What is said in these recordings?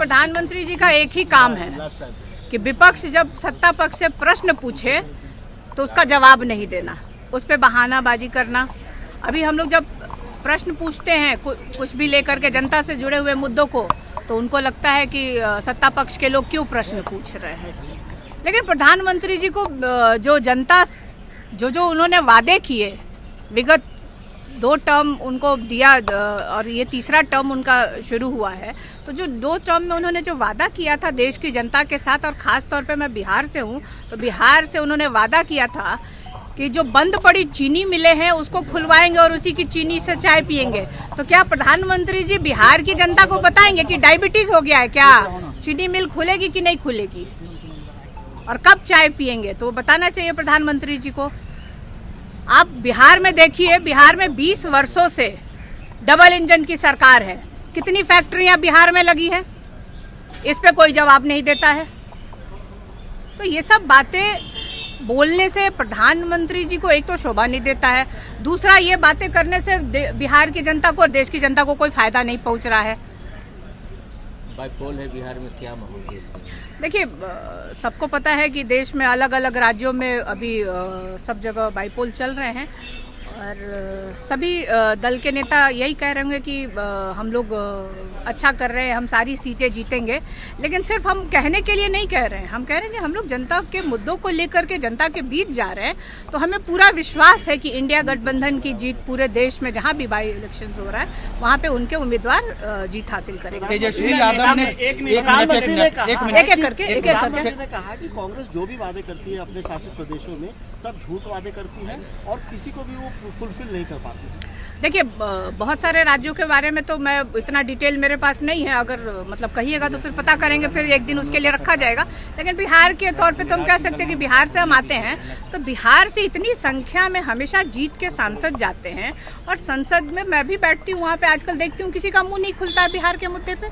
प्रधानमंत्री जी का एक ही काम है कि विपक्ष जब सत्ता पक्ष से प्रश्न पूछे तो उसका जवाब नहीं देना, उस पर बहानाबाजी करना। अभी हम लोग जब प्रश्न पूछते हैं कुछ भी लेकर के जनता से जुड़े हुए मुद्दों को, तो उनको लगता है कि सत्ता पक्ष के लोग क्यों प्रश्न पूछ रहे हैं। लेकिन प्रधानमंत्री जी को जो जनता जो उन्होंने वादे किए, विगत 2 टर्म उनको दिया और ये तीसरा टर्म उनका शुरू हुआ है, तो जो 2 टर्म में उन्होंने जो वादा किया था देश की जनता के साथ, और ख़ास तौर पे मैं बिहार से हूँ, तो बिहार से उन्होंने वादा किया था कि जो बंद पड़ी चीनी मिलें हैं उसको खुलवाएंगे और उसी की चीनी से चाय पियेंगे। तो क्या प्रधानमंत्री जी बिहार की जनता को बताएंगे कि डायबिटीज हो गया है क्या, चीनी मिल खुलेगी कि नहीं खुलेगी, और कब चाय पियेंगे? तो बताना चाहिए प्रधानमंत्री जी को। आप बिहार में देखिए, बिहार में 20 वर्षों से डबल इंजन की सरकार है, कितनी फैक्ट्रियां बिहार में लगी हैं, इस पे कोई जवाब नहीं देता है। तो ये सब बातें बोलने से प्रधानमंत्री जी को एक तो शोभा नहीं देता है, दूसरा ये बातें करने से बिहार की जनता को और देश की जनता को कोई फायदा नहीं पहुंच रहा है। बाइपोल है बिहार में, क्या माहौल है? देखिए, सबको पता है कि देश में अलग अलग राज्यों में अभी सब जगह बाइपोल चल रहे हैं, और सभी दल के नेता यही कह रहे होंगे कि हम लोग अच्छा कर रहे हैं, हम सारी सीटें जीतेंगे। लेकिन सिर्फ हम कहने के लिए नहीं कह रहे हैं, हम कह रहे हैं कि हम लोग जनता के मुद्दों को लेकर के जनता के बीच जा रहे हैं। तो हमें पूरा विश्वास है कि इंडिया गठबंधन की जीत पूरे देश में जहां भी बाई इलेक्शन हो रहा है वहां पे उनके उम्मीदवार जीत हासिल करेंगे। तेजस्वी यादव ने एक एक करके कहा कि कांग्रेस जो भी वादे करती है अपने शासित प्रदेशों में सब झूठ वादे करती है और किसी को भी वो फुलफिल नहीं कर पाती। देखिए, बहुत सारे राज्यों के बारे में तो मैं इतना डिटेल मेरे पास नहीं है, अगर मतलब कहिएगा तो फिर पता करेंगे, फिर एक दिन उसके लिए रखा जाएगा। लेकिन बिहार के तौर पे तो हम कह सकते हैं कि बिहार से हम आते हैं, तो बिहार से इतनी संख्या में हमेशा जीत के सांसद जाते हैं, और संसद में मैं भी बैठती हूँ, वहाँ पे आजकल देखती हूँ किसी का मुंह नहीं खुलता है बिहार के मुद्दे पे।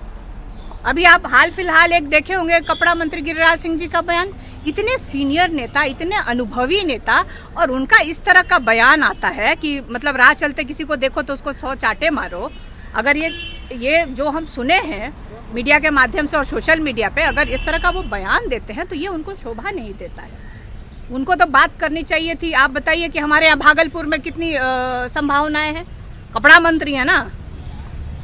अभी आप हाल फिलहाल एक देखे होंगे कपड़ा मंत्री गिरिराज सिंह जी का बयान, इतने सीनियर नेता, इतने अनुभवी नेता, और उनका इस तरह का बयान आता है कि मतलब राह चलते किसी को देखो तो उसको 100 चाटे मारो। अगर ये जो हम सुने हैं मीडिया के माध्यम से और सोशल मीडिया पे, अगर इस तरह का वो बयान देते हैं तो ये उनको शोभा नहीं देता है। उनको तो बात करनी चाहिए थी। आप बताइए कि हमारे यहाँ भागलपुर में कितनी संभावनाएं हैं, कपड़ा मंत्री है ना,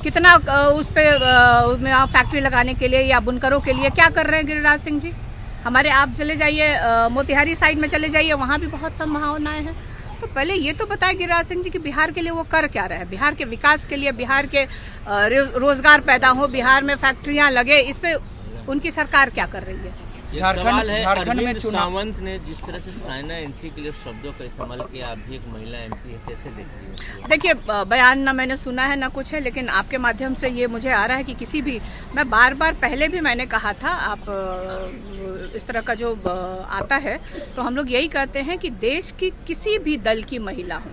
कितना उस पर फैक्ट्री लगाने के लिए या बुनकरों के लिए क्या कर रहे हैं गिरिराज सिंह जी। हमारे आप चले जाइए मोतिहारी साइड में चले जाइए, वहाँ भी बहुत संभावनाएं हैं। तो पहले ये तो बताए गिरिराज सिंह जी कि बिहार के लिए वो कर क्या रहे हैं, बिहार के विकास के लिए, बिहार के रोजगार पैदा हो, बिहार में फैक्ट्रियां लगे, इस पे उनकी सरकार क्या कर रही है। झारखंड में सावंत ने जिस तरह से साइना एनसी के लिए शब्दों का इस्तेमाल किया, आप भी एक महिला एमपी है, कैसे देखती हैं? देखिए, बयान ना मैंने सुना है ना कुछ है, लेकिन आपके माध्यम से ये मुझे आ रहा है कि किसी भी, मैं बार बार पहले भी मैंने कहा था, आप इस तरह का जो आता है तो हम लोग यही कहते हैं कि देश की किसी भी दल की महिला हो,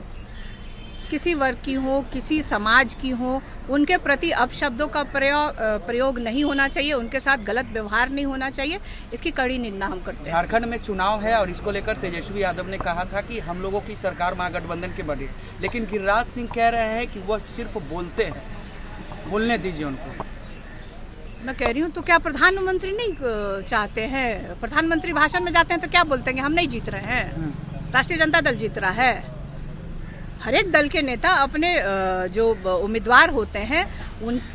किसी वर्ग की हो, किसी समाज की हो, उनके प्रति अपशब्दों का प्रयोग नहीं होना चाहिए, उनके साथ गलत व्यवहार नहीं होना चाहिए। इसकी कड़ी निंदा हम करते हैं। झारखंड में चुनाव है और इसको लेकर तेजस्वी यादव ने कहा था कि हम लोगों की सरकार महागठबंधन के बने, लेकिन गिरिराज सिंह कह रहे हैं कि वह सिर्फ बोलते हैं, बोलने दीजिए उनको। मैं कह रही हूँ तो क्या प्रधानमंत्री नहीं चाहते हैं? प्रधानमंत्री भाषण में जाते हैं तो क्या बोलते हैं कि हम नहीं जीत रहे हैं, राष्ट्रीय जनता दल जीत रहा है। हर एक दल के नेता अपने जो उम्मीदवार होते हैं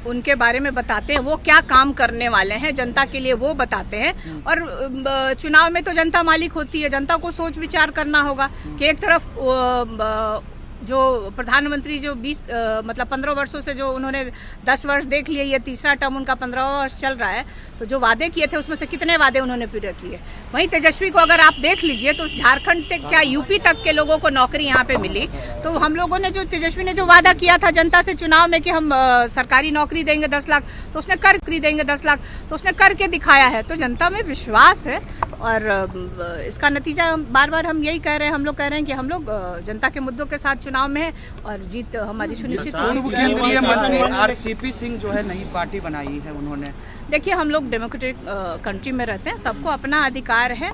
उनके बारे में बताते हैं, वो क्या काम करने वाले हैं जनता के लिए वो बताते हैं। और चुनाव में तो जनता मालिक होती है, जनता को सोच विचार करना होगा कि एक तरफ जो प्रधानमंत्री जो 15 वर्षों से जो उन्होंने 10 वर्ष देख लिए, ये तीसरा टर्म उनका 15वां वर्ष चल रहा है, तो जो वादे किए थे उसमें से कितने वादे उन्होंने पूरे किए। वहीं तेजस्वी को अगर आप देख लीजिए तो झारखंड तक क्या यूपी तक के लोगों को नौकरी यहाँ पे मिली। तो हम लोगों ने जो तेजस्वी ने जो वादा किया था जनता से चुनाव में कि हम सरकारी नौकरी देंगे 10 लाख, तो उसने नौकरी देंगे 10 लाख, तो उसने करके दिखाया है। तो जनता में विश्वास है और इसका नतीजा बार बार हम यही कह रहे हैं, हम लोग कह रहे हैं कि हम लोग जनता के मुद्दों के साथ चुनाव में है और जीत हमारी सुनिश्चित पूर्व केंद्रीय मंत्री आरसीपी सिंह जो है नई पार्टी बनाई है उन्होंने। देखिए, हम लोग डेमोक्रेटिक कंट्री में रहते हैं, सबको अपना अधिकार है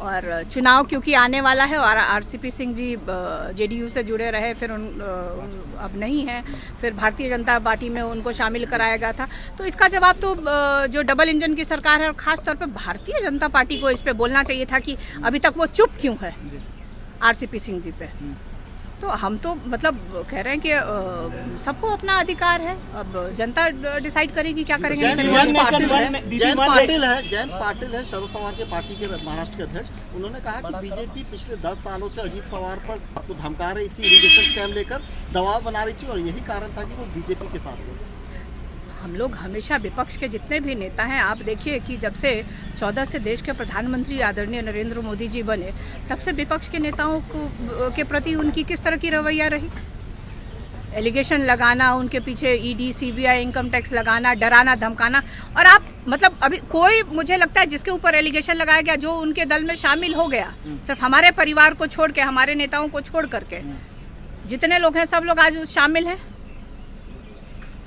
और चुनाव क्योंकि आने वाला है और आरसीपी सिंह जी जेडीयू से जुड़े रहे, फिर अब नहीं है, फिर भारतीय जनता पार्टी में उनको शामिल कराया गया था। तो इसका जवाब तो जो डबल इंजन की सरकार है और खास तौर पे भारतीय जनता पार्टी को इस पे बोलना चाहिए था कि अभी तक वो चुप क्यों है आरसीपी सिंह जी पे। तो हम तो मतलब कह रहे हैं कि सबको अपना अधिकार है, अब जनता डिसाइड करेगी क्या करेंगे। जयंत पाटिल है शरद पवार के पार्टी के महाराष्ट्र के अध्यक्ष। उन्होंने कहा कि बीजेपी पिछले 10 सालों से अजीत पवार पर तो धमका रही थी, इरिगेशन स्कैम लेकर दबाव बना रही थी और यही कारण था कि वो बीजेपी के साथ थे। हम लोग हमेशा विपक्ष के जितने भी नेता हैं, आप देखिए कि जब से 14 से देश के प्रधानमंत्री आदरणीय नरेंद्र मोदी जी बने, तब से विपक्ष के नेताओं के प्रति उनकी किस तरह की रवैया रही। एलिगेशन लगाना, उनके पीछे ईडी, सीबीआई, इनकम टैक्स लगाना, डराना धमकाना। और आप मतलब अभी कोई, मुझे लगता है जिसके ऊपर एलिगेशन लगाया गया, जो उनके दल में शामिल हो गया, सिर्फ हमारे परिवार को छोड़ के, हमारे नेताओं को छोड़ करके जितने लोग हैं सब लोग आज शामिल हैं।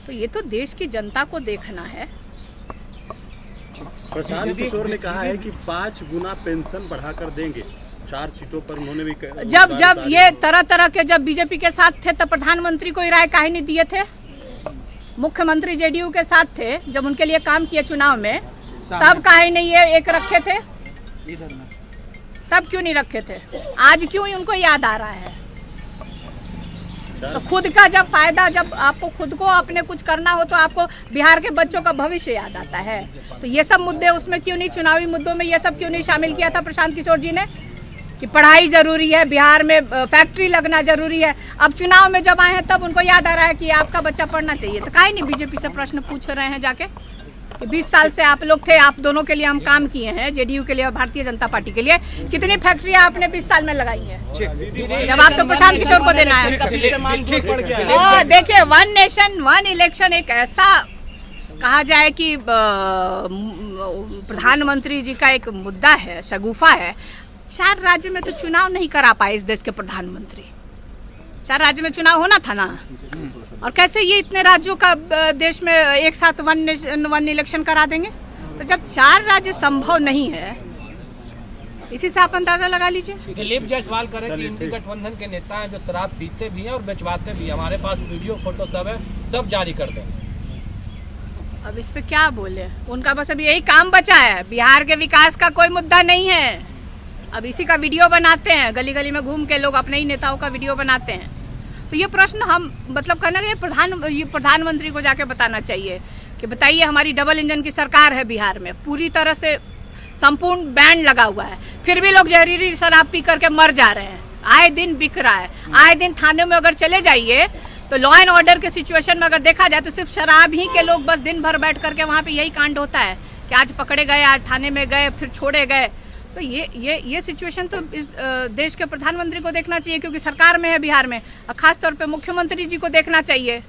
तो ये तो देश की जनता को देखना है। प्रशांत किशोर ने कहा है कि 5 गुना पेंशन बढ़ाकर देंगे 4 सीटों पर। उन्होंने भी जब ये तरह के जब बीजेपी के साथ थे तब प्रधानमंत्री को राय काहे नहीं दिए थे। मुख्यमंत्री जेडीयू के साथ थे, जब उनके लिए काम किए चुनाव में, तब काहे नहीं ये एक रखे थे, तब क्यों नहीं रखे थे, आज क्यों उनको याद आ रहा है। तो खुद का जब फायदा, जब आपको खुद को अपने कुछ करना हो तो आपको बिहार के बच्चों का भविष्य याद आता है। तो ये सब मुद्दे उसमें क्यों नहीं, चुनावी मुद्दों में ये सब क्यों नहीं शामिल किया था प्रशांत किशोर जी ने, कि पढ़ाई जरूरी है, बिहार में फैक्ट्री लगना जरूरी है। अब चुनाव में जब आए हैं तब उनको याद आ रहा है कि आपका बच्चा पढ़ना चाहिए। तो काहे नहीं बीजेपी से प्रश्न पूछ रहे हैं जाके कि 20 साल से आप लोग थे, आप दोनों के लिए हम काम किए हैं, जेडीयू के लिए और भारतीय जनता पार्टी के लिए, कितनी फैक्ट्रियां आपने 20 साल में लगाई हैं। जवाब तो प्रशांत किशोर को देना है। देखिए, 1 नेशन 1 इलेक्शन एक ऐसा कहा जाए कि प्रधानमंत्री जी का एक मुद्दा है, शगुफा है। 4 राज्य में तो चुनाव नहीं करा पाए इस देश के प्रधानमंत्री। 4 राज्य में चुनाव होना था ना, और कैसे ये इतने राज्यों का देश में एक साथ 1 नेशन 1 इलेक्शन करा देंगे। तो जब 4 राज्य संभव नहीं है, इसी से आप अंदाजा लगा लीजिए। दिलीप जायसवाल कह रहे हैं कि इंडी गठबंधन के नेता हैं जो शराब पीते भी हैं और बेचवाते भी हैं, हमारे पास वीडियो फोटो सब है, सब जारी कर दें। अब इस पे क्या बोले, उनका बस अभी यही काम बचा है, बिहार के विकास का कोई मुद्दा नहीं है। अब इसी का वीडियो बनाते हैं, गली गली में घूम के लोग अपने ही नेताओं का वीडियो बनाते हैं। तो ये प्रश्न हम मतलब कहना ये प्रधानमंत्री को जाके बताना चाहिए कि बताइए, हमारी डबल इंजन की सरकार है बिहार में, पूरी तरह से संपूर्ण बैन लगा हुआ है, फिर भी लोग जहरीली शराब पी करके मर जा रहे हैं, आए दिन बिक रहा है। आए दिन थाने में अगर चले जाइए तो लॉ एंड ऑर्डर के सिचुएशन में अगर देखा जाए तो सिर्फ शराब ही के लोग बस दिन भर बैठ करके वहाँ पे यही कांड होता है कि आज पकड़े गए, आज थाने में गए, फिर छोड़े गए। तो ये सिचुएशन तो इस देश के प्रधानमंत्री को देखना चाहिए, क्योंकि सरकार में है बिहार में, और खास तौर पे मुख्यमंत्री जी को देखना चाहिए।